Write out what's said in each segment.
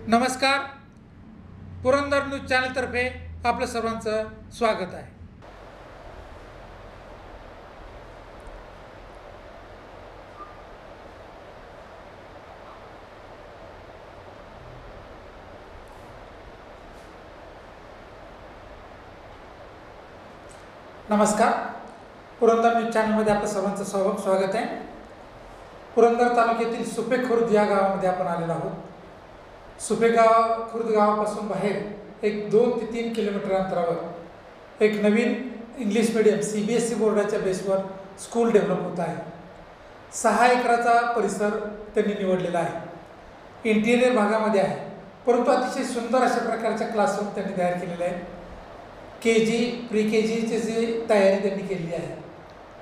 नमस्कार. पुरंदर न्यूज चॅनलतर्फे आपलं सर्वांचं स्वागत आहे. नमस्कार. पुरंदर न्यूज चॅनलमध्ये आपलं सर्वांचं स्वागत आहे. पुरंदर तालुक्यातील सुपे खुर्द या गावामध्ये आपण आलेलो आहोत. सुपे खुर्द गावापासून बाहेर एक 2 ते 3 किलोमीटर अंतरावर एक नवीन इंग्लिश मीडियम CBSE बोर्डाच्या बेसवर स्कूल डेव्हलप होत आहे. 6 एकराचा परिसर त्यांनी निवडलेला आहे. इंटिरियर भागामध्ये आहे, परंतु अतिशय सुंदर अशा प्रकारच्या क्लासरूम त्यांनी तयार केलेले आहेत. KG प्री KGची जी तयारी त्यांनी केलेली आहे.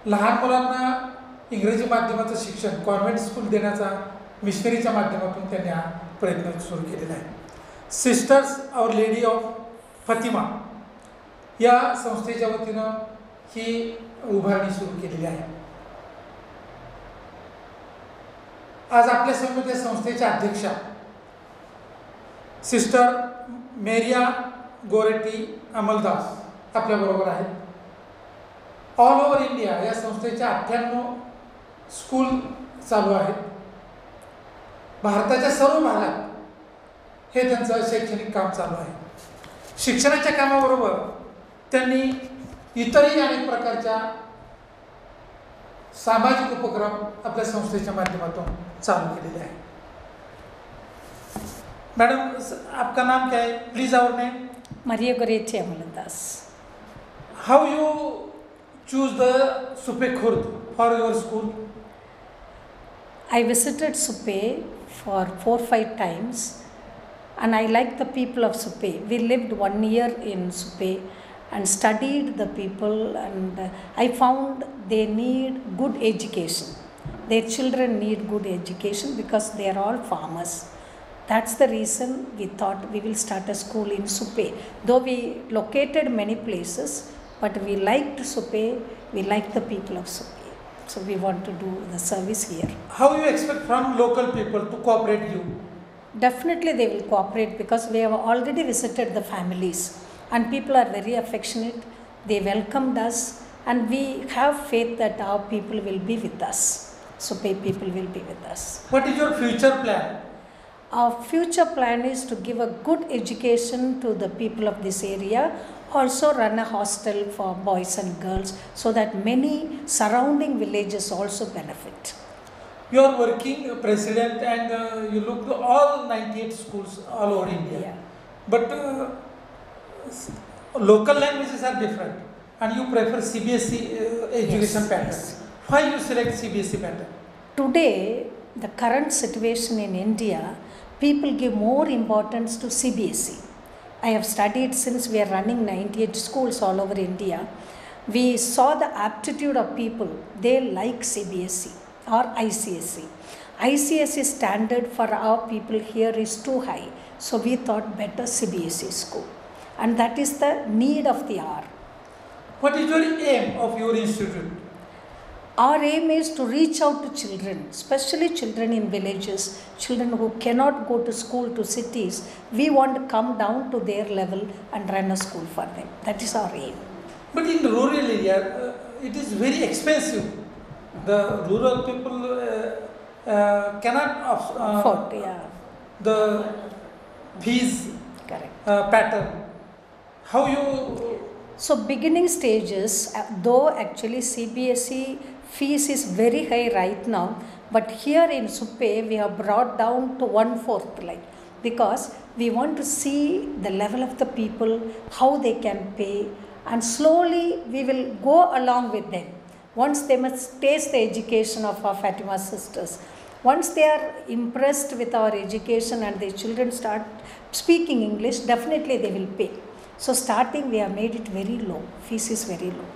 लहान मुलांना इंग्रजी माध्यमाचं शिक्षण कॉन्व्हेंट स्कूल देण्याचा मिशनरीच्या माध्यमातून त्यांनी हा प्रयत्न सुरू केलेला आहे. Sisters or lady of Fatima या संस्थेच्या वतीनं ही उभारणी सुरू केलेली आहे. आज आपल्यासमोर त्या संस्थेच्या अध्यक्षा सिस्टर मेरिया गोरेटी अमलदास आपल्याबरोबर आहेत. ऑल ओव्हर इंडिया या संस्थेच्या 98 स्कूल चालू आहेत. भारताच्या सर्व भागात हे त्यांचं शैक्षणिक काम चालू आहे. शिक्षणाच्या कामाबरोबर त्यांनी इतरही अनेक प्रकारच्या सामाजिक उपक्रम आपल्या संस्थेच्या माध्यमातून चालू केलेले आहेत. मैडम, आपका नाम क्या है? Please our name. Maria Goretti Amaldas. How you choose the Supe Khurd for your school? I visited Supe for 4-5 times and I liked the people of Supe. We lived 1 year in Supe and studied the people, and I found they need good education. Their children need good education because they are all farmers. That's the reason we thought we will start a school in Supe. Though we located many places, but we liked Supe, we liked the people of Supe. So we want to do the service here. How you expect from local people to cooperate you? Definitely they will cooperate because we have already visited the families and people are very affectionate. They welcomed us and we have faith that our people will be with us. Supe people will be with us. What is your future plan? Our future plan is to give a good education to the people of this area, also run a hostel for boys and girls so that many surrounding villages also benefit. You are working president and you look to all 98 schools all over India. Yeah. But local languages are different and you prefer CBSE education Yes, pattern. yes. Why you select CBSE pattern? Today, the current situation in India, people give more importance to CBSE. I have studied since we are running 98 schools all over India. We saw the aptitude of people. They like CBSE or ICSE. ICSE standard for our people here is too high. So we thought better CBSE school. And that is the need of the hour. What is your aim of your institute? Our aim is to reach out to children, especially children in villages, children who cannot go to school to cities. We want to come down to their level and run a school for them. That is our aim. But in the rural area, it is very expensive. The rural people cannot Afford, yeah. the fees Correct. pattern. How you? So beginning stages, though actually CBSE fees is very high right now, but here in Supe we have brought down to 1/4 like, because we want to see the level of the people, how they can pay, and slowly we will go along with them. Once they must taste the education of our Fatima sisters, once they are impressed with our education and their children start speaking English, definitely they will pay. So starting we have made it very low, fees is very low.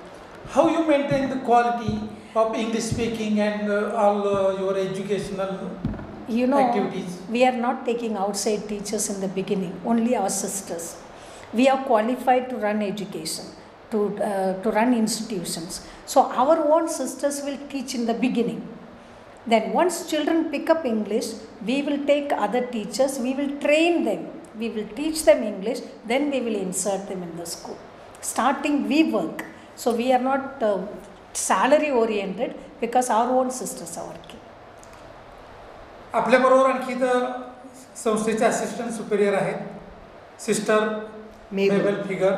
How you maintain the quality of English speaking and all your educational You know, activities? we are not taking outside teachers in the beginning, only our sisters. We are qualified to run education, to run institutions. So our own sisters will teach in the beginning. Then once children pick up English, we will take other teachers, we will train them, we will teach them English, then we will insert them in the school. Starting we work. So we are not salary oriented because our own sisters are working. आपल्याबरोबर आणखी इथं संस्थेचे assistant superior आहेत sister Mabel figure.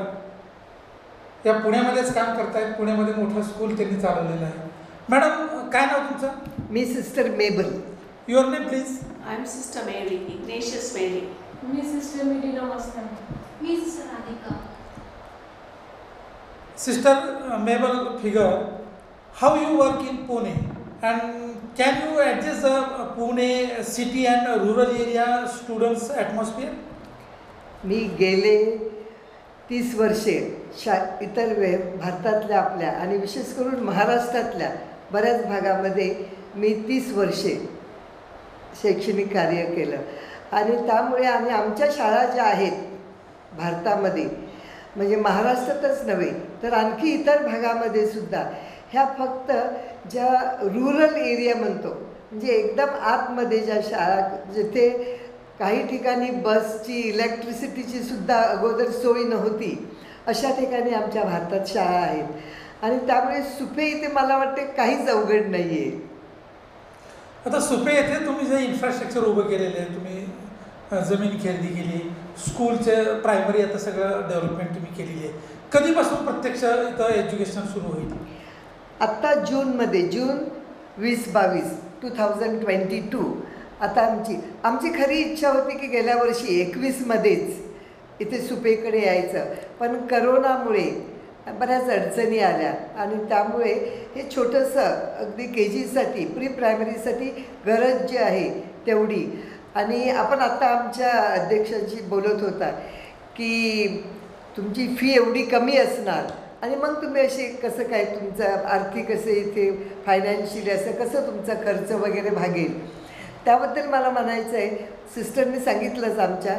या पुण्यामध्येच काम करतायत. पुण्यामध्ये मोठं स्कूल त्यांनी चालवलेलं आहे. मॅडम काय नाव तुमचं? मी sister Mabel. Your name please? I am sister Mary, Ignatius Mary. मी सिस्टर मेरीना मस्तानी. मी सिस्टर राधिका. सिस्टर मेबल फिगर, how you work in Pune and can you adjust the Pune city and rural area students atmosphere? मी गेले 30 वर्षे इतर भारतातल्या आपल्या आणि विशेष करून महाराष्ट्रातल्या बऱ्याच भागामध्ये मी 30 वर्षे शैक्षणिक कार्य केलं आणि त्यामुळे आम्ही आमच्या शाळा ज्या आहेत भारतामध्ये म्हणजे महाराष्ट्रातच नव्हे तर आणखी इतर भागामध्ये सुद्धा ह्या फक्त ज्या रुरल एरिया म्हणतो म्हणजे एकदम आतमध्ये ज्या शाळा जिथे काही ठिकाणी बसची इलेक्ट्रिसिटीची सुद्धा अगोदर सोय नव्हती अशा ठिकाणी आमच्या भारतात शाळा आहेत आणि त्यामुळे सुपे इथे मला वाटते काहीच अवघड नाही आहे. आता सुपे येथे तुम्ही जे इन्फ्रास्ट्रक्चर उभं केलेलं आहे, तुम्ही जमीन खरेदी केली, स्कूलचे प्रायमरी आता सगळं डेव्हलपमेंट तुम्ही केलेली आहे. कधीपासून प्रत्यक्ष इथं एज्युकेशन सुरू होईल? आत्ता जूनमध्ये जून 2022 2022 आता आमची खरी इच्छा होती की गेल्या वर्षी 21मध्येच इथे सुपेकडे यायचं पण करोनामुळे बऱ्याच अडचणी आल्या आणि त्यामुळे हे छोटंसं अगदी KGसाठी प्री प्रायमरीसाठी गरज जी आहे तेवढी आणि आपण आत्ता आमच्या अध्यक्षांशी बोलत होता की तुमची फी एवढी कमी असणार आणि मग तुम्ही असे कसं काय तुमचं आर्थिक असे इथे फायनान्शियली असं कसं तुमचा खर्च वगैरे भागेल. त्याबद्दल मला म्हणायचं आहे सिस्टरने सांगितलंच आमच्या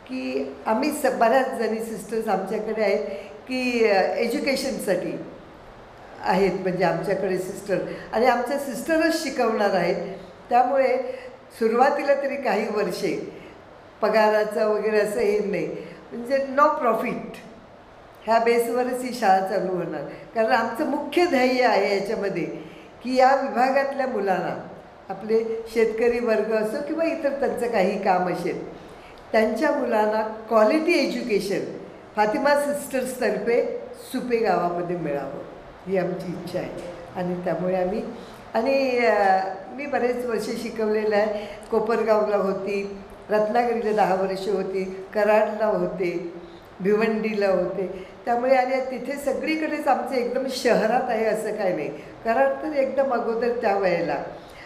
की आम्ही बऱ्याच जणी सिस्टर्स आमच्याकडे आहेत की एज्युकेशनसाठी आहेत म्हणजे आमच्याकडे सिस्टर आणि आमच्या सिस्टरच शिकवणार आहेत. त्यामुळे सुरुवातीला तरी काही वर्षे पगाराचं वगैरे असं हे नाही म्हणजे नो प्रॉफिट ह्या बेसवरच ही शाळा चालू होणार कारण आमचं मुख्य ध्येय आहे याच्यामध्ये की या विभागातल्या मुलांना आपले शेतकरी वर्ग असो किंवा इतर त्यांचं काही काम असेल त्यांच्या मुलांना क्वालिटी एज्युकेशन फातिमा सिस्टर्सतर्फे सुपे गावामध्ये मिळावं ही आमची इच्छा आहे आणि त्यामुळे आम्ही मी बरेच वर्षे शिकवलेलं आहे. कोपरगावला होती, रत्नागिरीला 10 वर्षे होती, कराडला होते, भिवंडीला होते. त्यामुळे आणि तिथे सगळीकडेच आमचं एकदम शहरात आहे असं काय नाही. कराड तर एकदम अगोदर त्या वेळेला.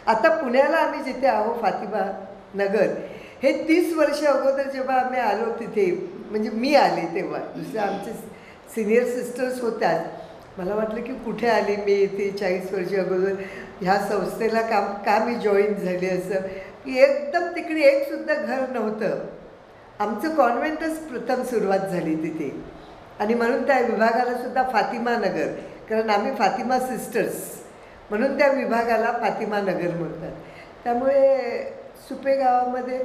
आता पुण्याला आम्ही जिथे आहो फातिमा नगर हे 30 वर्ष अगोदर जेव्हा आम्ही आलो तिथे म्हणजे मी आले तेव्हा दुसऱ्या आमचे सिनियर सिस्टर्स होत्याच. मला वाटलं की कुठे आली मी इथे 40 वर्ष अगोदर ह्या संस्थेला का मी जॉईन झाले असं की एकदम तिकडे एकसुद्धा घर नव्हतं. आमचं कॉन्व्हेंटच प्रथम सुरुवात झाली तिथे आणि म्हणून त्या विभागाला सुद्धा फातिमा नगर कारण आम्ही फातिमा सिस्टर्स म्हणून त्या विभागाला फातिमा नगर म्हणतात. त्यामुळे सुपे गावामध्ये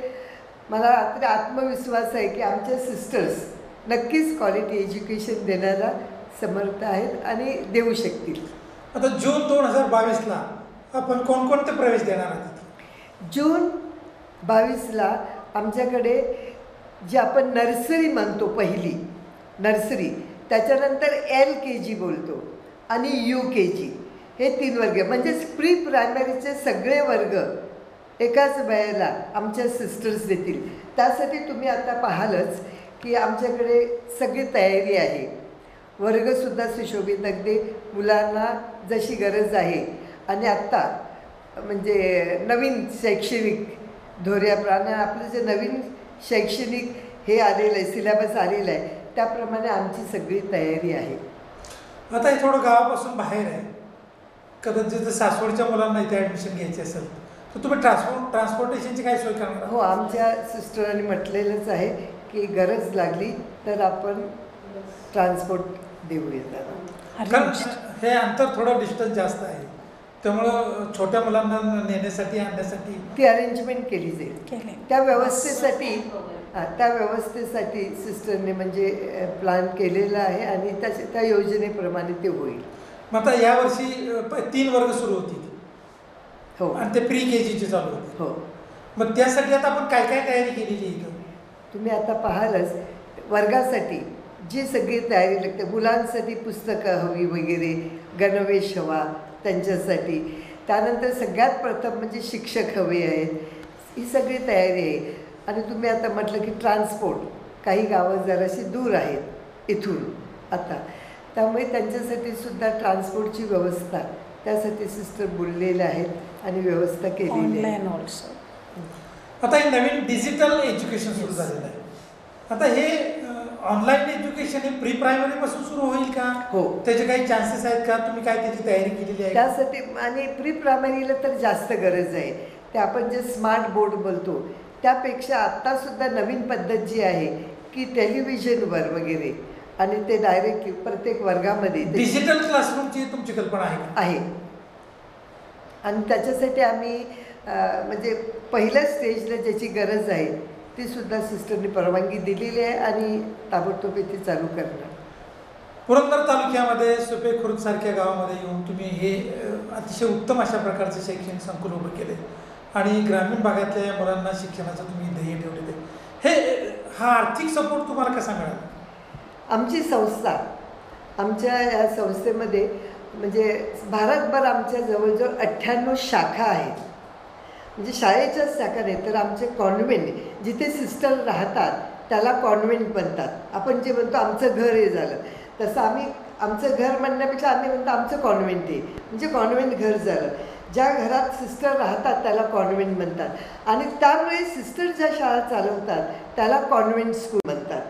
मला तरी आत्मविश्वास आहे की आमच्या सिस्टर्स नक्कीच क्वालिटी एज्युकेशन देण्याला समर्थ आहेत आणि देऊ शकतील. आता जून 2022ला आपण कोणकोणते प्रवेश देणार आहात? जून 22ला आमच्याकडे जी आपण नर्सरी म्हणतो पहिली नर्सरी त्याच्यानंतर LKG बोलतो आणि UKG हे 3 वर्ग म्हणजेच प्री प्रायमरीचे सगळे वर्ग एकाच वेळेला आमच्या सिस्टर्स देतील. त्यासाठी तुम्ही आता पाहालच की आमच्याकडे सगळी तयारी आहे. वर्गसुद्धा सुशोभित अगदी मुलांना जशी गरज आहे आणि आत्ता म्हणजे नवीन शैक्षणिक धोरणाप्रमाणे आपलं जे नवीन शैक्षणिक हे आलेलं आहे सिलेबस आलेलं आहे त्याप्रमाणे आमची सगळी तयारी आहे. आता हे थोडं गावापासून बाहेर आहे, कदाचित जर सासवडच्या मुलांना इथे ॲडमिशन घ्यायची असेल तर तुम्ही ट्रान्सपोर्टेशनची काय सोय करणार? हो, आमच्या सिस्टरांनी म्हटलेलंच आहे की गरज लागली तर आपण ट्रान्सपोर्ट देऊ येतात. कारण हे अंतर थोडं डिस्टन्स जास्त आहे त्यामुळं छोट्या मुलांना नेण्यासाठी आणण्यासाठी ती अरेंजमेंट केली जाईल. केले. त्या व्यवस्थेसाठी त्या व्यवस्थेसाठी सिस्टरने म्हणजे प्लॅन केलेला आहे आणि त्या योजनेप्रमाणे ते होईल. मग आता यावर्षी 3 वर्ग सुरू होतील. हो आणि ते प्री KGचे चालू होते. हो. मग त्यासाठी आता आपण काय काय तयारी केलेली आहे? तुम्ही आता पाहालच वर्गासाठी जी सगळी तयारी लागते, मुलांसाठी पुस्तकं हवी वगैरे, गणवेश हवा त्यांच्यासाठी, त्यानंतर सगळ्यात प्रथम म्हणजे शिक्षक हवे आहेत, ही सगळी तयारी आहे. आणि तुम्ही आता म्हटलं की ट्रान्सपोर्ट, काही गावं जराशी दूर आहेत इथून आता, त्यामुळे त्यांच्यासाठी सुद्धा ट्रान्सपोर्टची व्यवस्था त्यासाठी सिस्टर बोललेल्या आहेत आणि व्यवस्था केलेली आहे. Online also. आता हे नवीन डिजिटल एज्युकेशन सुरू झालेलं आहे. आता हे ऑनलाईन एज्युकेशन हे प्री प्रायमरी पासून सुरू होईल का? हो. त्याचे काही चान्सेस आहेत का? तुम्ही काय त्याची तयारी केलेली आहे? त्यासाठी आणि प्री प्रायमरीला तर जास्त गरज आहे. ते आपण जे स्मार्ट बोर्ड बोलतो त्यापेक्षा आत्तासुद्धा नवीन पद्धत जी आहे की टेलिव्हिजनवर वगैरे आणि ते डायरेक्ट प्रत्येक वर्गामध्ये डिजिटल क्लासरूमची तुमची कल्पना आहे का? आहे. आणि त्याच्यासाठी आम्ही म्हणजे पहिल्या स्टेजला ज्याची गरज आहे ती सुद्धा सिस्टरने परवानगी दिलेली आहे आणि ताबडतोब ते चालू करणार. पुरंदर तालुक्यामध्ये सुपे खुर्द सारख्या गावामध्ये येऊन तुम्ही हे अतिशय उत्तम अशा प्रकारचे शैक्षणिक संकुल उभं केले आणि ग्रामीण भागातल्या मुलांना शिक्षणाचं तुम्ही ध्येय ठेवलेलं आहे. हा आर्थिक सपोर्ट तुम्हाला कसा मिळाला? आमची संस्था, आमच्या या संस्थेमध्ये म्हणजे भारतभर आमच्या जवळजवळ 98 शाखा आहेत. म्हणजे शाळेच्याच शाखा नाही तर आमचे कॉन्व्हेंट, जिथे सिस्टर राहतात त्याला कॉन्व्हेंट म्हणतात. आपण जे म्हणतो आमचं घर हे झालं, तसं आम्ही आमचं घर म्हणण्यापेक्षा आम्ही म्हणतो आमचं कॉन्व्हेंट आहे, म्हणजे कॉन्व्हेंट घर झालं. ज्या घरात सिस्टर राहतात त्याला कॉन्व्हेंट म्हणतात. आणि त्यामुळे सिस्टर ज्या शाळा चालवतात त्याला कॉन्व्हेंट स्कूल म्हणतात.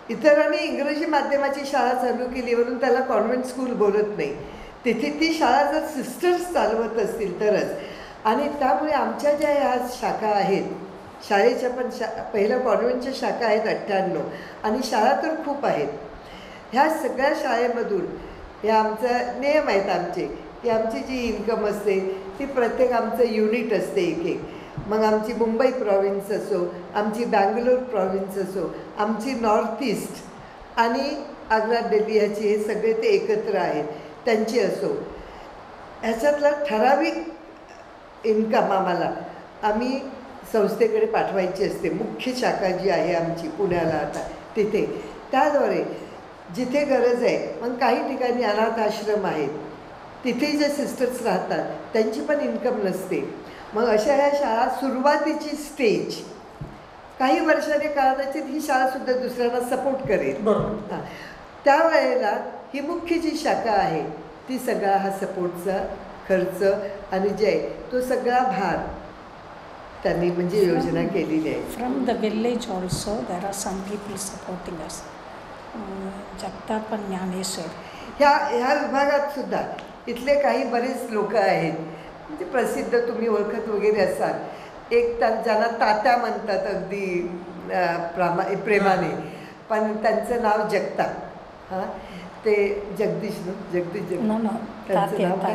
इतरांनी इंग्रजी माध्यमाची शाळा चालू केली म्हणून त्याला कॉन्व्हेंट स्कूल बोलत नाही. तिथे ती शाळा जर सिस्टर्स चालवत असतील तरच. आणि त्यामुळे आमच्या ज्या ह्या शाखा आहेत, शाळेच्या पण पहिल्या कॉन्व्हेंटच्या शाखा आहेत 98 आणि शाळा तर खूप आहेत. ह्या सगळ्या शाळेमधून हे आमचा नियम आहेत आमचे की आमची जी इन्कम असते ती प्रत्येक आमचं युनिट असते एक एक. मग आमची मुंबई प्रॉव्हिन्स असो, आमची बँगलोर प्रॉव्हिन्स असो, आमची नॉर्थ ईस्ट आणि आग्रा दिल्ली ह्याची हे सगळे ते एकत्र आहेत त्यांची असो, ह्याच्यातला ठराविक इन्कम आम्हाला आम्ही संस्थेकडे पाठवायची असते. मुख्य शाखा जी आहे आमची पुण्याला आता तिथे, त्याद्वारे जिथे गरज आहे. मग काही ठिकाणी अनाथ आश्रम आहेत, तिथे जे सिस्टर्स राहतात त्यांची पण इन्कम नसते. मग अशा ह्या शाळा सुरुवातीची स्टेज काही वर्षाने कदाचित ही शाळासुद्धा दुसऱ्यांना सपोर्ट करेल. बरोबर. हां, त्यावेळेला ही मुख्य जी शाखा आहे ती सगळा हा सपोर्टचा खर्च आणि जे आहे तो सगळा भार त्यांनी म्हणजे योजना केलेली आहे. From the village also there are some people supporting us. Jagtap आणि ज्ञानेश्वर ह्या विभागात सुद्धा इथले काही बरेच लोक आहेत म्हणजे प्रसिद्ध, तुम्ही ओळखत वगैरे असाल. एक ज्यांना तात्या म्हणतात अगदी प्रेमाने, पण त्यांचं नाव जगताप. हां, ते जगदीश त्यांचं नाव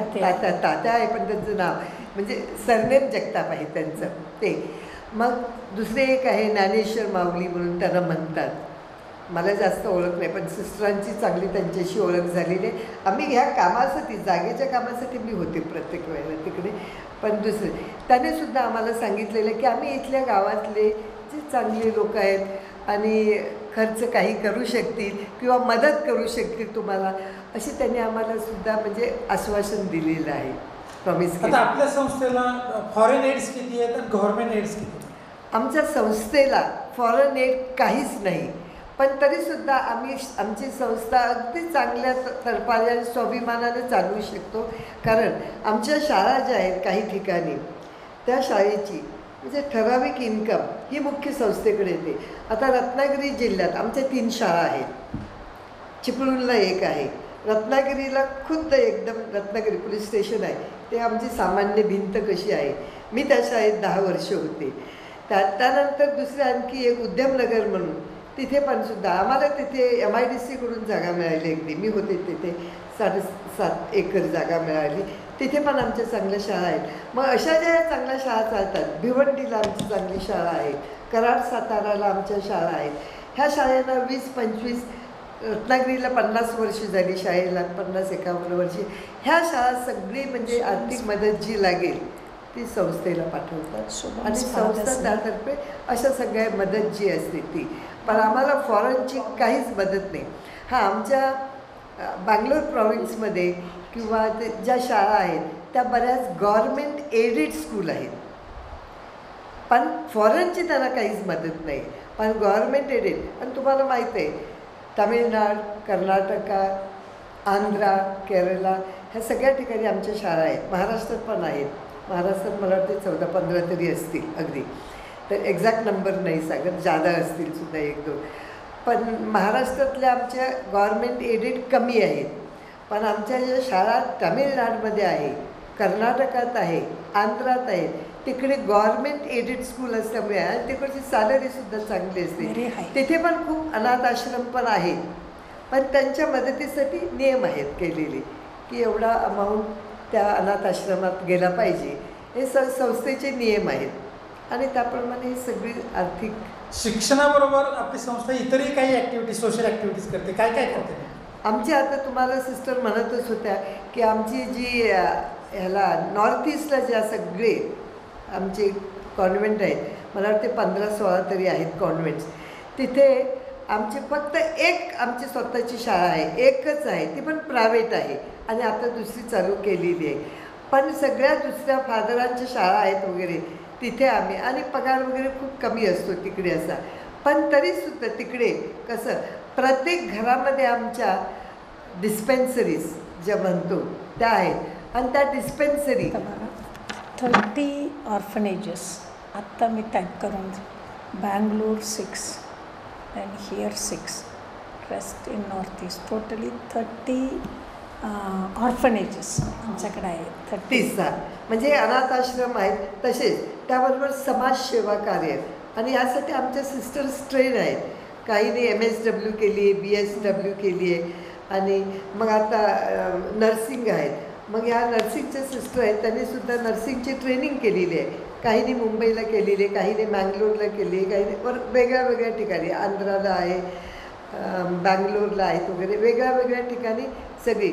तात्या आहे, पण त्यांचं नाव म्हणजे सरनेम जगताप आहे त्यांचं ते. मग दुसरे एक आहे ज्ञानेश्वर माऊली म्हणून त्यांना म्हणतात. मला जास्त ओळख नाही, पण सिस्टरांची चांगली त्यांच्याशी ओळख झालेली आहे. आम्ही ह्या कामासाठी, जागेच्या कामासाठी मी होते प्रत्येक वेळेला तिकडे. पण दुसरे त्याने सुद्धा आम्हाला सांगितलेलं की आम्ही इथल्या गावातले जे चांगले लोक आहेत आणि खर्च काही करू शकतील किंवा मदत करू शकतील तुम्हाला, अशी त्यांनी आम्हाला सुद्धा म्हणजे आश्वासन दिलेलं आहे, प्रॉमिस केलं. आता आपल्या संस्थेला फॉरेन एड्स किती आहेत आणि गव्हर्नमेंट एड्स किती आहेत? आमच्या संस्थेला फॉरेन एड काहीच नाही, पण तरीसुद्धा आम्ही आमची संस्था अगदी चांगल्या तर्फाने आणि स्वाभिमानाने चालवू शकतो. कारण आमच्या शाळा ज्या आहेत काही ठिकाणी त्या शाळेची म्हणजे ठराविक इन्कम ही मुख्य संस्थेकडे येते. आता रत्नागिरी जिल्ह्यात आमच्या 3 शाळा आहेत. चिपळूणला एक आहे, रत्नागिरीला खुद्द एकदम रत्नागिरी पोलीस स्टेशन आहे, ते आमची सामान्य भिंत कशी आहे. मी त्या शाळेत 10 वर्ष होते. त्यानंतर दुसरे आणखी एक उद्यमनगर म्हणून, तिथे पण सुद्धा आम्हाला तिथे MIDC कडून जागा मिळाली. अगदी मी होते तिथे 7.5 एकर जागा मिळाली. तिथे पण आमच्या चांगल्या शाळा आहेत. मग अशा ज्या चांगल्या शाळा चालतात, भिवंडीला आमची चांगली शाळा आहे, कराड साताराला आमच्या शाळा आहेत. ह्या शाळेला 20-25, रत्नागिरीला 50 वर्ष झाली शाळेला, 50-51 वर्षे. ह्या शाळा सगळी म्हणजे आर्थिक मदत जी लागेल ती संस्थेला पाठवतात आणि संस्था त्यातर्फे अशा सगळ्या मदत जी असते ती. पण आम्हाला फॉरेनची काहीच मदत नाही. हां, आमच्या बँगलोर प्रॉव्हिन्समध्ये किंवा ज्या शाळा आहेत त्या बऱ्याच गव्हर्मेंट एडेड स्कूल आहेत, पण फॉरेनची त्यांना काहीच मदत नाही, पण गव्हर्मेंट एडेड. आणि तुम्हाला माहीत आहे तामिळनाड, कर्नाटका, आंध्रा, केरला ह्या सगळ्या ठिकाणी आमच्या शाळा आहेत. महाराष्ट्रात पण आहेत. महाराष्ट्रात मला वाटते 14-15 तरी असतील अगदी, तर एक्झॅक्ट नंबर नाही सांगत, जादा असतील सुद्धा 1-2. पण महाराष्ट्रातल्या आमच्या गव्हर्मेंट एडेड कमी आहेत. पण आमच्या ज्या शाळा तामिळनाडमध्ये आहे, कर्नाटकात आहे, आंध्रात आहे, तिकडे गव्हर्मेंट एडेड स्कूल असल्यामुळे आणि तिकडची सॅलरीसुद्धा चांगली असते. तिथे पण खूप अनाथ आश्रम पण आहेत, पण त्यांच्या मदतीसाठी नियम आहेत केलेले की एवढा अमाऊंट त्या अनाथ आश्रमात गेला पाहिजे. हे संस्थेचे नियम आहेत आणि त्याप्रमाणे ही सगळी आर्थिक. शिक्षणाबरोबर आपली संस्था इतरही काही ॲक्टिव्हिटीज, सोशल ॲक्टिव्हिटीज करते. काय काय करते आमची? आता तुम्हाला सिस्टर म्हणतच होत्या की आमची जी ह्याला नॉर्थ ईस्टला ज्या सगळे आमचे कॉन्व्हेंट आहेत, मला वाटते 15-16 तरी आहेत कॉन्व्हेंट्स, तिथे आमची फक्त एक आमची स्वतःची शाळा आहे, एकच आहे, ती पण प्रायव्हेट आहे आणि आता दुसरी चालू केलेली आहे. पण सगळ्या दुसऱ्या फादरांच्या शाळा आहेत वगैरे तिथे आम्ही, आणि पगार वगैरे खूप कमी असतो तिकडे असा, पण तरीसुद्धा तिकडे कसं प्रत्येक घरामध्ये आमच्या डिस्पेन्सरीज ज्या म्हणतो त्या आहेत आणि त्या डिस्पेन्सरी 30 ऑर्फनेजेस आत्ता मी टाईप करून, Bangalore 6 and here 6, rest in northeast, totally 30 orphanages आमच्याकडे आहेत. 30 म्हणजे अनाथ आश्रम आहेत. तसेच त्याबरोबर समाजसेवा कार्य आणि यासाठी आमच्या सिस्टर्स ट्रेन आहेत. काहींनी MSW केली आहे, BSW केली आहे आणि मग आता नर्सिंग आहेत. मग ह्या नर्सिंगचे सिस्टर आहेत, त्यांनीसुद्धा नर्सिंगची ट्रेनिंग केलेली आहे. काहींनी मुंबईला केलेली आहे, काहींनी मँगलोरला केली आहे, काहींनी वेगळ्या वेगळ्या ठिकाणी, आंध्राला आहे, बँगलोरला आहेत वगैरे, वेगळ्या वेगळ्या ठिकाणी सगळी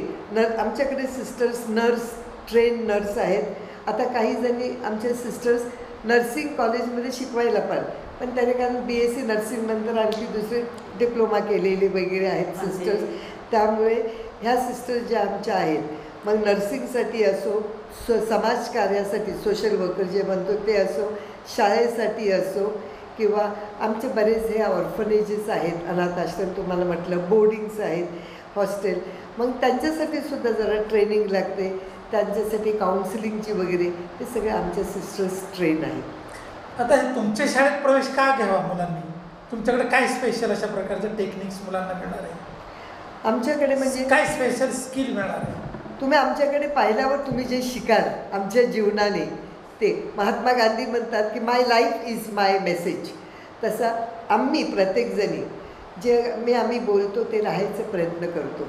आमच्याकडे सिस्टर्स नर्स, ट्रेन नर्स आहेत. आता काही जणी आमच्या सिस्टर्स नर्सिंग कॉलेजमध्ये शिकवायला पण त्याने कारण BSc नर्सिंग नंतर आणखी दुसरे डिप्लोमा केलेले वगैरे आहेत सिस्टर्स. त्यामुळे ह्या सिस्टर्स ज्या आमच्या आहेत, मग नर्सिंगसाठी असो, समाजकार्यासाठी सोशल वर्कर जे म्हणतो ते असो, शाळेसाठी असो, किंवा आमचे बरेच हे ऑर्फनेजेस आहेत, अनाथ आश्रम तुम्हाला म्हटलं, बोर्डिंग्स आहेत, हॉस्टेल, मग त्यांच्यासाठी सुद्धा जरा ट्रेनिंग लागते, त्यांच्यासाठी काउन्सिलिंगची वगैरे, हे सगळे आमच्या सिस्टर्स ट्रेन आहेत. आता तुमच्या शाळेत प्रवेश का घ्यावा मुलांनी? तुमच्याकडे काय स्पेशल अशा प्रकारचे टेक्निक्स मुलांना मिळणार आहे? आमच्याकडे म्हणजे काय स्पेशल स्किल मिळणार आहे? तुम्ही आमच्याकडे पाहिल्यावर तुम्ही जे शिकाल आमच्या जीवनाने, ते महात्मा गांधी म्हणतात की माय लाईफ इज माय मेसेज. तसा आम्ही प्रत्येकजणी जे आम्ही बोलतो ते राहायचा प्रयत्न करतो,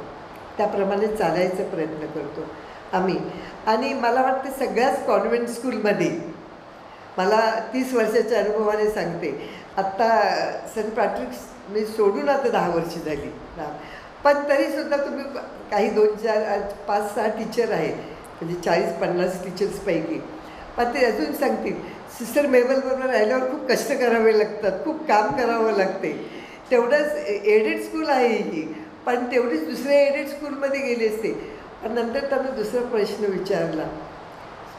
त्याप्रमाणे चालायचा प्रयत्न करतो आम्ही. आणि मला वाटतं सगळ्याच कॉन्व्हेंट स्कूलमध्ये, मला 30 वर्षाच्या अनुभवाने सांगते, आत्ता सेंट पॅट्रिक्स मी सोडून आता 10 वर्ष झाली, पण तरीसुद्धा तुम्ही काही 2-4-5-6 टीचर आहेत, म्हणजे 40-50 टीचर्सपैकी, पण ते अजून सांगतील सिस्टर मेबलबरोबर राहिल्यावर खूप कष्ट करावे लागतात, खूप काम करावं लागते. तेवढंच एडेड स्कूल आहे ही, पण तेवढीच दुसऱ्या एडेड स्कूलमध्ये गेली असते. पण नंतर त्यांना दुसरा प्रश्न विचारला,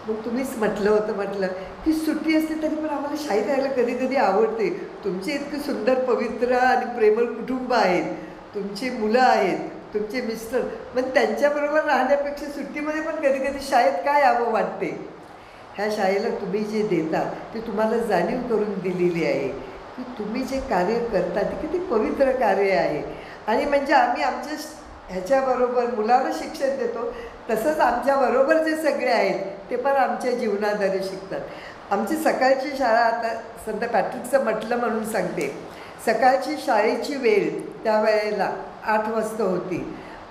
मग तुम्हीच म्हटलं की सुट्टी असते तरी पण आम्हाला शाळेत यायला कधी कधी आवडते. तुमचे इतकं सुंदर पवित्र आणि प्रेमळ कुटुंब आहेत, तुमची मुलं आहेत, तुमचे मिस्टर, मग त्यांच्याबरोबर राहण्यापेक्षा सुट्टीमध्ये पण कधी कधी शाळेत काय यावं वाटते. ह्या शाळेला तुम्ही जे देता ते तुम्हाला जाणीव करून दिलेली आहे की तुम्ही जे कार्य करता ते किती पवित्र कार्य आहे. आणि म्हणजे आम्ही आमच्या ह्याच्याबरोबर मुलाला शिक्षण देतो, तसंच आमच्याबरोबर जे सगळे आहेत ते पण आमच्या जीवनाद्वारे शिकतात. आमची सकाळची शाळा, आता संत पॅट्रिकचं म्हटलं म्हणून सांगते, सकाळची शाळेची वेळ त्यावेळेला 8 वाजता होती,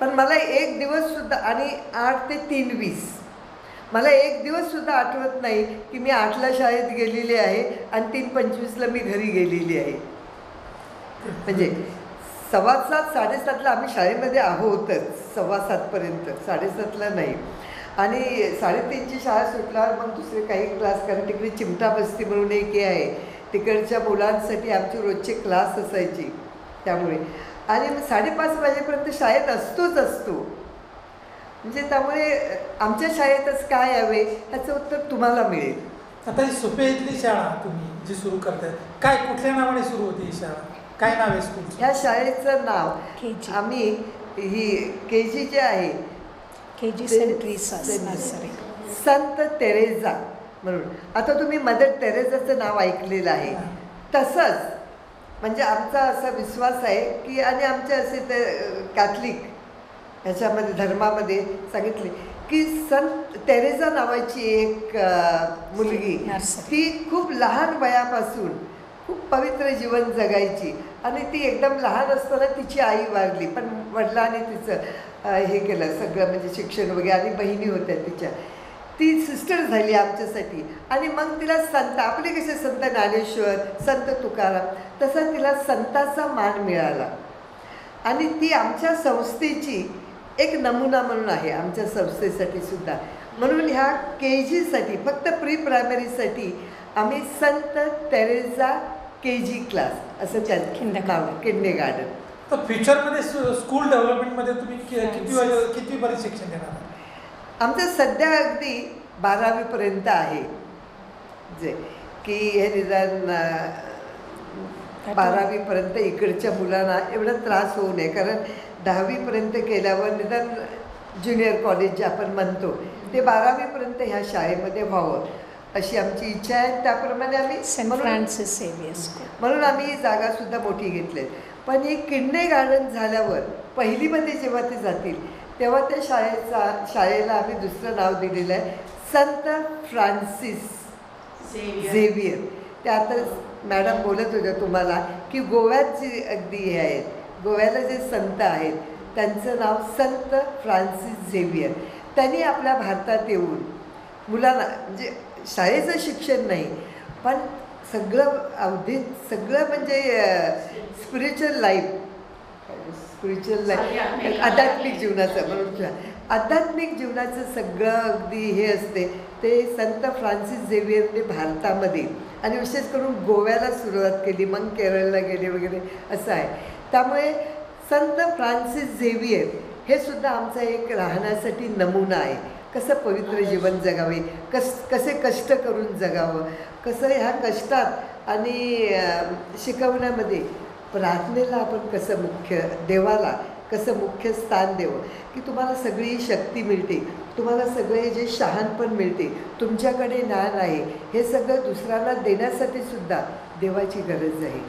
पण मला एक दिवससुद्धा, आणि 8 ते 3:20 मला एक दिवससुद्धा आठवत नाही की मी 8ला शाळेत गेलेली आहे आणि 3:25ला मी घरी गेलेली आहे. म्हणजे 7:15 7:30ला आम्ही शाळेमध्ये आहोतच, 7:15पर्यंत, 7:30ला नाही. आणि 3:30ची शाळा सुटल्यावर मग दुसरे काही क्लास, कारण तिकडे चिमटा बस्ती म्हणून एक हे आहे, तिकडच्या मुलांसाठी आमचे रोजचे क्लास असायचे. त्यामुळे आणि 5:30 वाजेपर्यंत शाळेत असतो. म्हणजे त्यामुळे आमच्या शाळेतच काय यावे ह्याचं उत्तर तुम्हाला मिळेल. आता ही सुपे इथली शाळा तुम्ही जी सुरू करताय, काय कुठल्या नावाने सुरू होती ही शाळा? काय नाव आहे स्कूलचं? ह्या शाळेचं नाव KG. आम्ही ही KG जे आहे KG सेंट ट्रीसास नर्सरी. संत तेरेजा म्हणून. आता तुम्ही मदर तेरेजाचं नाव ऐकलेलं आहे. तसंच म्हणजे आमचा असा विश्वास आहे की, आणि आमचे असे ते कॅथलिक ह्याच्यामध्ये धर्मामध्ये सांगितले की संत तेरेजा नावाची एक मुलगी, ती खूप लहान वयापासून खूप पवित्र जीवन जगायची. आणि ती एकदम लहान असताना तिची आई वारली, पण वडिलांनी तिचं हे केलं सगळं, म्हणजे शिक्षण वगैरे. आणि बहिणी होत्या तिच्या, ती सिस्टर झाली आमच्यासाठी. आणि मग तिला संत, आपले कसे संत ज्ञानेश्वर, संत तुकाराम, तसा तिला संताचा मान मिळाला. आणि ती आमच्या संस्थेची एक नमुना म्हणून आहे, आमच्या संस्थेसाठी सुद्धा. म्हणून ह्या KGसाठी, फक्त प्री प्रायमरीसाठी आम्ही संत तेरेजा KG क्लास असं त्याचं नाव, किंडरगार्टन. तर फ्युचरमध्ये स्कूल डेव्हलपमेंटमध्ये तुम्ही कितवीपर्यंत शिक्षण देणार? आमचं सध्या अगदी 12वीपर्यंत आहे, जे की हे निदान 12वीपर्यंत इकडच्या मुलांना एवढा त्रास होऊ नये. कारण 10वीपर्यंत केल्यावर निदान ज्युनियर कॉलेज जे आपण म्हणतो ते 12वीपर्यंत ह्या शाळेमध्ये व्हावं अशी आमची इच्छा आहे. त्याप्रमाणे आम्ही सेंट फ्रान्सिस झेवियर स्कूल म्हणून आम्ही ही जागासुद्धा मोठी घेतली. पण ही किंडरगार्टन झाल्यावर पहिलीमध्ये जेव्हा ते जातील तेव्हा त्या शाळेला आम्ही दुसरं नाव दिलेलं आहे संत फ्रान्सिस झेवियर. ते आता मॅडम बोलत होत्या तुम्हाला की गोव्यात जी अगदी हे आहेत, गोव्याला जे संत आहेत त्यांचं नाव संत फ्रान्सिस झेवियर. त्यांनी आपल्या भारतात येऊन मुलांना, म्हणजे शाळेचं शिक्षण नाही पण सगळं सगळं म्हणजे स्पिरिच्युअल लाईफ, आध्यात्मिक जीवनाचं म्हणून आध्यात्मिक जीवनाचं सगळं अगदी हे असते ते संत फ्रान्सिस झेवियरने भारतामध्ये आणि विशेष करून गोव्याला सुरुवात केली, मग केरळला गेले वगैरे असं आहे. त्यामुळे संत फ्रान्सिस झेवियर हे सुद्धा आमचा एक राहण्यासाठी नमुना आहे. कसं पवित्र जीवन जगावे, कसे कष्ट करून जगावं, कसं ह्या कष्टात आणि शिकवण्यामध्ये प्रार्थनेला आपण कसं देवाला कसं मुख्य स्थान द्यावं की तुम्हाला सगळी शक्ती मिळते, तुम्हाला सगळे जे शहाणपण मिळते, तुमच्याकडे ज्ञान आहे, हे सगळं दुसऱ्यांना देण्यासाठी सुद्धा देवाची गरज आहे.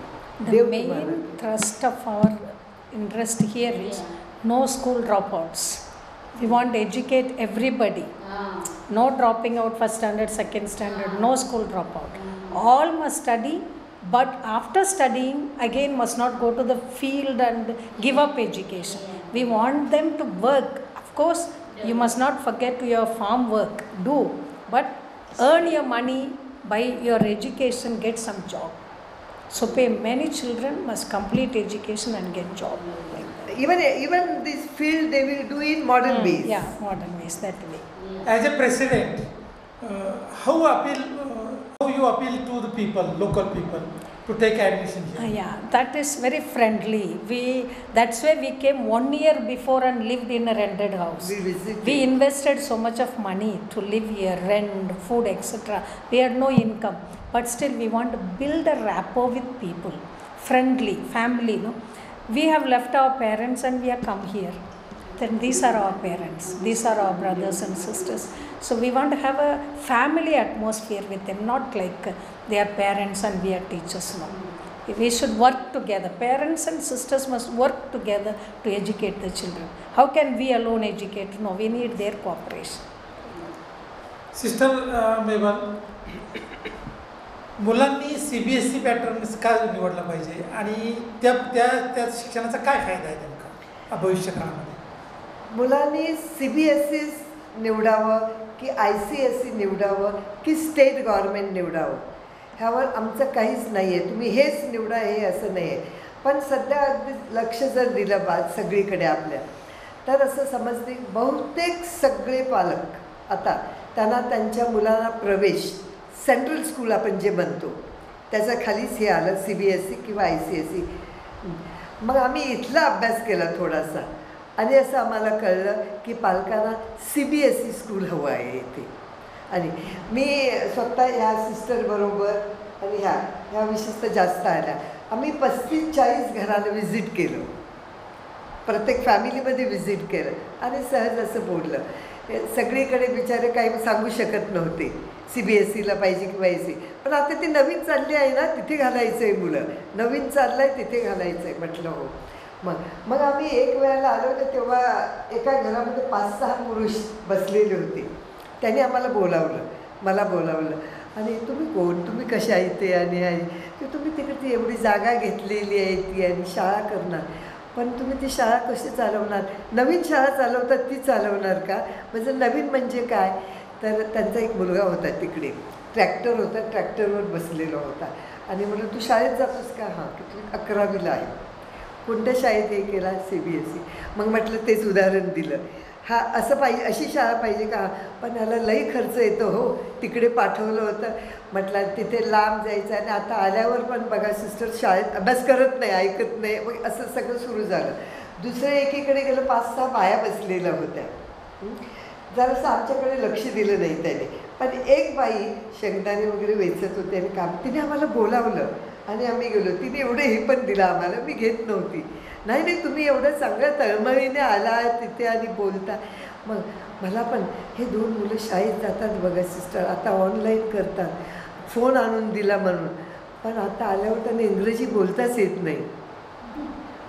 The main thrust of our interest here is no school dropouts. We want to educate everybody. No dropping out first standard, second standard, no school dropout. All must study, but after studying again must not go to the field and give up education. We want them to work. Of course, you must not forget your farm work, do, but earn your money by your education, get some job. So many children must complete education and get job like that. Even this field they will do in modern ways. Yeah, modern ways, that way. As a president, how you appeal to the people, local people, to take admission here? Yeah, that is very friendly. That's why we came 1 year before and lived in a rented house. We visited. We invested so much of money to live here, rent, food, etc. We had no income, but still we want to build a rapport with people, friendly, family. No, we have left our parents and we have come here. Then these are our parents, these are our brothers and sisters. So we want to have a family atmosphere with them, not like they are parents and we are teachers. No, we should work together. Parents and sisters must work together to educate the children. How can we alone educate? No, we need their cooperation. Sister मेबल, मुलांनी CBSE pattern का निवडला पाहिजे आणि त्या शिक्षणाचा काय फायदा आहे नेमका भविष्य काळामध्ये? मुलांनी CBSE निवडावं की ICSE निवडावं की स्टेट गव्हर्मेंट निवडावं, ह्यावर आमचं काहीच नाही आहे, तुम्ही हेच निवडा हे असं नाही आहे. पण सध्या अगदी लक्ष जर दिलं सगळीकडे आपल्या, तर असं समजते बहुतेक सगळे पालक आता त्यांना त्यांच्या मुलांना प्रवेश सेंट्रल स्कूल आपण जे म्हणतो त्याच्या खालीच हे आलं, CBSE किंवा ICSE. मग आम्ही इथला अभ्यास केला थोडासा आणि असं आम्हाला कळलं की पालकांना CBSE स्कूल हवं आहे इथे. आणि मी स्वतः ह्या सिस्टरबरोबर आणि ह्या विशेषतः जास्त आल्या, आम्ही 35-40 घराला व्हिजिट केलं, प्रत्येक फॅमिलीमध्ये व्हिजिट केलं आणि सहज असं बोललं. सगळीकडे बिचारे काही सांगू शकत नव्हते CBSEला पाहिजे किंवा ICSE, पण आता ती नवीन चालली आहे ना, तिथे घालायचं आहे, मुलं नवीन चाललं आहे तिथे घालायचं आहे. म्हटलं हो. मग आम्ही एक वेळेला आलो तर तेव्हा एका घरामध्ये 5-6 पुरुष बसलेले होते. त्यांनी आम्हाला बोलावलं, मला बोलावलं आणि तुम्ही कोण, तुम्ही कशा इथे आणि आहे की तुम्ही तिकडची एवढी जागा घेतलेली आहे ती आणि शाळा करणार, पण तुम्ही ती शाळा कशी चालवणार, नवीन शाळा चालवतात ती चालवणार का, म्हणजे नवीन म्हणजे काय. तर त्यांचा एक मुलगा होता तिकडे, ट्रॅक्टर होता, ट्रॅक्टरवर बसलेला होता आणि म्हटलं तू शाळेत जातोस का, हां किती 11वीला आहे, कोणत्या शाळेत हे केला, CBSE. मग म्हटलं तेच उदाहरण दिलं, हा असं पाहिजे, अशी शाळा पाहिजे का, पण ह्याला लई खर्च येतो हो, तिकडे पाठवलं होतं. म्हटलं तिथे लांब जायचं आणि आता आल्यावर पण बघा सिस्टर शाळेत अभ्यास करत नाही, ऐकत नाही, मग असं सगळं सुरू झालं. दुसऱ्या एकीकडे गेलं, 5-6 बाया बसलेल्या होत्या, जरासं आमच्याकडे लक्ष दिलं नाही त्याने. पण एक बाई शेंगदाणे वगैरे वेचत होते आणि काम, तिने आम्हाला बोलावलं आणि आम्ही गेलो. तिने एवढं हे पण दिलं आम्हाला, मी घेत नव्हती. नाही तुम्ही एवढं चांगल्या तळमळीने आला तिथे आणि बोलता. मग मला पण हे 2 मुलं शाळेत जातात बघा सिस्टर, आता ऑनलाईन करतात, फोन आणून दिला म्हणून, पण आता आल्यावर त्यांना इंग्रजी बोलताच येत नाही.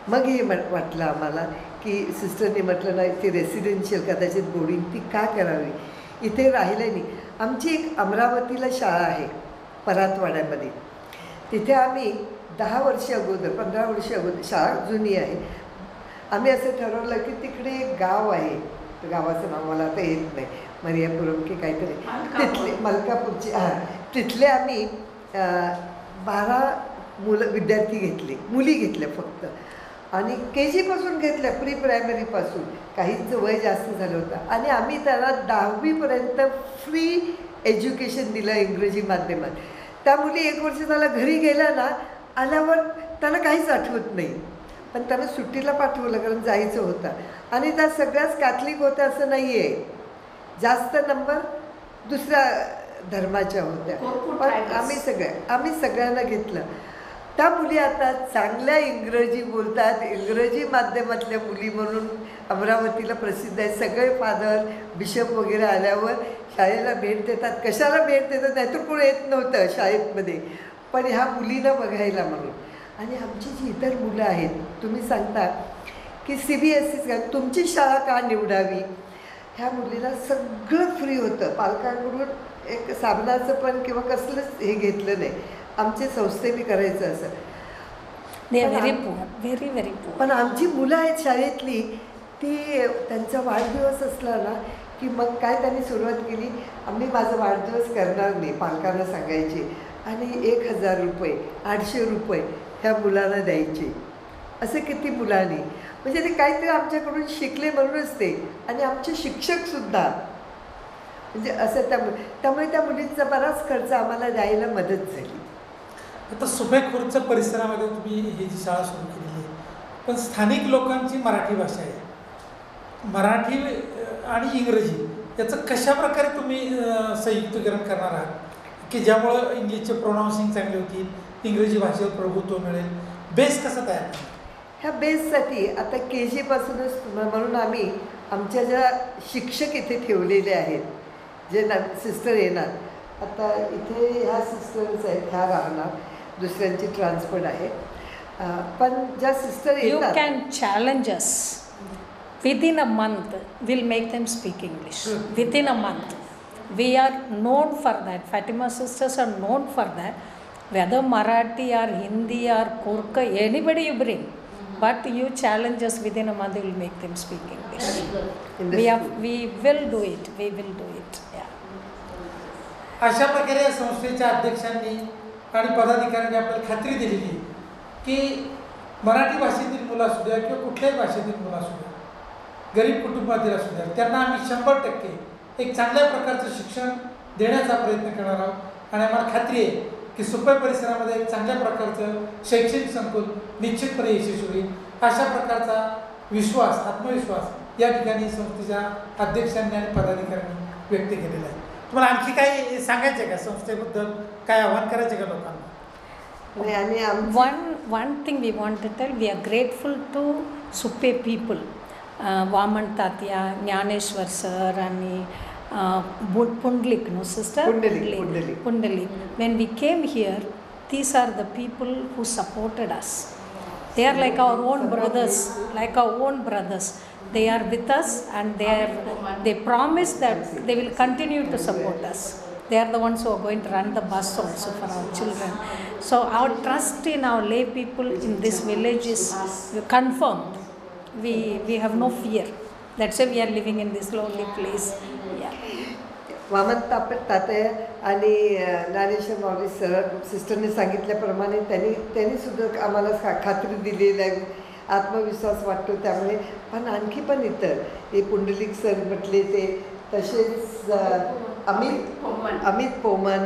मग हे वाटलं आम्हाला की सिस्टरने म्हटलं नाही ते रेसिडेन्शियल कदाचित बोर्डिंग ती का करावी, इथे राहिलं नाही. आमची एक अमरावतीला शाळा आहे परातवाड्यामध्ये, तिथे आम्ही 10 वर्ष अगोदर 15 वर्ष अगोदर, शाळा जुनी आहे, आम्ही असं ठरवलं की तिकडे एक गाव आहे, गावाचं नाव मला आता येत नाही, मरियापुरम की काहीतरी, तिथले मलकापूरचे, तिथले आम्ही 12 विद्यार्थी घेतले, मुली घेतल्या फक्त, आणि KG पासून घेतल्या, प्री प्रायमरीपासून. काहींचं वय जास्त झालं होतं आणि आम्ही त्याला 10वीपर्यंत फ्री एज्युकेशन दिलं इंग्रजी माध्यमात. त्या मुली 1 वर्ष त्याला घरी गेल्या ना, आल्यावर त्याला काहीच आठवत नाही, पण त्याला सुट्टीला पाठवलं कारण जायचं होतं. आणि त्या सगळ्याच कॅथलिक होत्या असं नाही आहे, जास्त नंबर दुसऱ्या धर्माच्या होत्या, पण आम्ही सगळ्यांना घेतलं. त्या मुली आता चांगल्या इंग्रजी बोलतात, इंग्रजी माध्यमातल्या मुली म्हणून अमरावतीला प्रसिद्ध आहे. सगळे फादर बिशप वगैरे आल्यावर शाळेला भेट देतात. कशाला भेट देतात, नाहीतर कोण येत नव्हतं शाळेमध्ये, पण ह्या मुलींना बघायला म्हणून. आणि आमची जी इतर मुलं आहेत, तुम्ही सांगता की CBSE का तुमची शाळा का निवडावी, ह्या मुलीला सगळं फ्री होतं, पालकांकडून एक साबणाचं पण किंवा कसलंच हे घेतलं नाही. आमचे संस्थेने करायचं असं, व्हेरी पुअर. पण आमची मुलं आहेत शाळेतली, ती त्यांचा वाढदिवस असला ना की मग काय त्यांनी सुरुवात केली, आम्ही माझा वाढदिवस करणार नाही, पालकांना सांगायचे आणि 1000 रुपये 800 रुपये ह्या मुलांना द्यायचे. असे किती मुलांनी, म्हणजे ते काहीतरी आमच्याकडून शिकले म्हणूनच ते. आणि आमचे शिक्षकसुद्धा म्हणजे असं त्यामुळे त्या मुलींचा बराच खर्च आम्हाला द्यायला मदत झाली. आता सुपेखुर्दच्या परिसरामध्ये तुम्ही ही जी शाळा सुरू केलेली आहे, पण स्थानिक लोकांची मराठी भाषा आहे, मराठी आणि इंग्रजी याचं कशा प्रकारे तुम्ही संयुक्तीकरण करणार आहात की ज्यामुळं इंग्लिशचे प्रोनाऊन्सिंग चांगले होतील, इंग्रजी भाषेवर प्रभुत्व मिळेल, बेस कसं तयार? ह्या बेससाठी आता KG पासूनच म्हणून आम्ही आमच्या ज्या शिक्षक इथे ठेवलेले आहेत, जे सिस्टर येणार, आता इथे ह्या सिस्टर्स आहेत, ह्या राहणार, दुसऱ्यांची ट्रान्सफर आहे, पण ज्या सिस्टर येतात, you can challenge us within a month. We'll make them speak English within a month. We are known for that. Fatima sisters are known for that. Whether Marathi or Hindi or Korka, anybody you bring, but you challenge us within a month, we will make them speak English. In the school. We will do it. We will do it. Yeah. अशा प्रकारे या संस्थेच्या अध्यक्षांनी आणि पदाधिकाऱ्यांनी आपल्याला खात्री दिलेली आहे की मराठी भाषेतील मुलं असू द्या किंवा कुठल्याही भाषेतील मुलं असू द्या, गरीब कुटुंबातील असू द्या, त्यांना आम्ही 100% एक चांगल्या प्रकारचं शिक्षण देण्याचा प्रयत्न करणार आहोत. आणि आम्हाला खात्री आहे की सुपे परिसरामध्ये एक चांगल्या प्रकारचं शैक्षणिक संकुल निश्चितपणे यशस्वी होईल. अशा प्रकारचा विश्वास, आत्मविश्वास या ठिकाणी संस्थेच्या अध्यक्षांनी आणि पदाधिकाऱ्यांनी व्यक्त केलेला आहे. तुम्हाला आणखी काही सांगायचं आहे का संस्थेबद्दल, काय आव्हान करायचे का लोकांना? नाही, आणि One thing we want to tell, we are grateful to Supe people, Vaman Tatya, Jnaneshwar sir, and Pundalik, no sister? Pundalik. When we came here, these are the people who supported us. They are like our own brothers. They are with us, and they promise that they will continue to support us. They are the ones who are going to run the bus also for our children. So our trust in our lay people in this village is confirmed. We have no fear. That's why we are living in this lonely place. Yeah. Vaman तातय आणि ज्ञानेश्वर माऊली sir सिस्टरने सांगितल्याप्रमाणे त्यांनी सुद्धा आम्हाला खात्री दिलेली आहे, आत्मविश्वास वाटतो. त्यामुळे पण आणखी पण इतर हे पुंडलिक सर म्हटले ते, तसेच अमित पोमन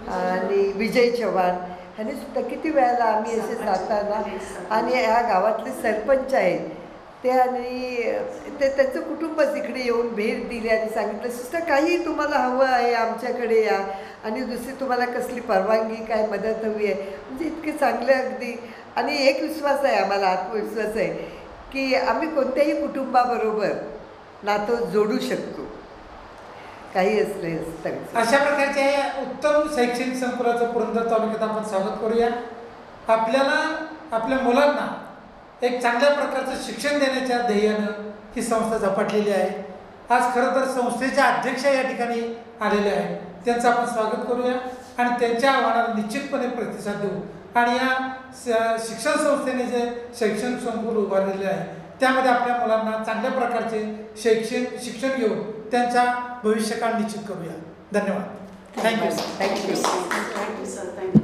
आणि विजय चव्हाण ह्यांनी सुद्धा किती वेळेला आम्ही असे जाताना, आणि या गावातले सरपंच आहेत ते, आणि त्यांचं कुटुंबच इकडे येऊन भेट दिली आणि सांगितलं सिस्टर काही तुम्हाला हवं आहे आमच्याकडे या, आणि दुसरी तुम्हाला कसली परवानगी काय मदत हवी आहे. म्हणजे इतके चांगले अगदी. आणि एक विश्वास आहे आम्हाला, आत्मविश्वास आहे की आम्ही कोणत्याही कुटुंबाबरोबर नातं जोडू शकतो, काही असले असतं. अशा प्रकारच्या या उत्तम शैक्षणिक संकुलाचं पुरंदर तालुक्यात आपण स्वागत करूया. आपल्याला आपल्या मुलांना एक चांगल्या प्रकारचं शिक्षण देण्याच्या ध्येयानं ही संस्था झपाटलेली आहे. आज खरं तर संस्थेच्या अध्यक्ष या ठिकाणी आलेले आहेत, त्यांचं आपण स्वागत करूया आणि त्यांच्या आव्हानाला निश्चितपणे प्रतिसाद देऊ. आणि या शिक्षण संस्थेने जे शैक्षणिक संकुल उभारलेले आहे त्यामध्ये आपल्या मुलांना चांगल्या प्रकारचे शिक्षण घेऊन त्यांचा भविष्यकाळ निश्चित करूया. धन्यवाद. Thank you. Thank you, sir. Thank you.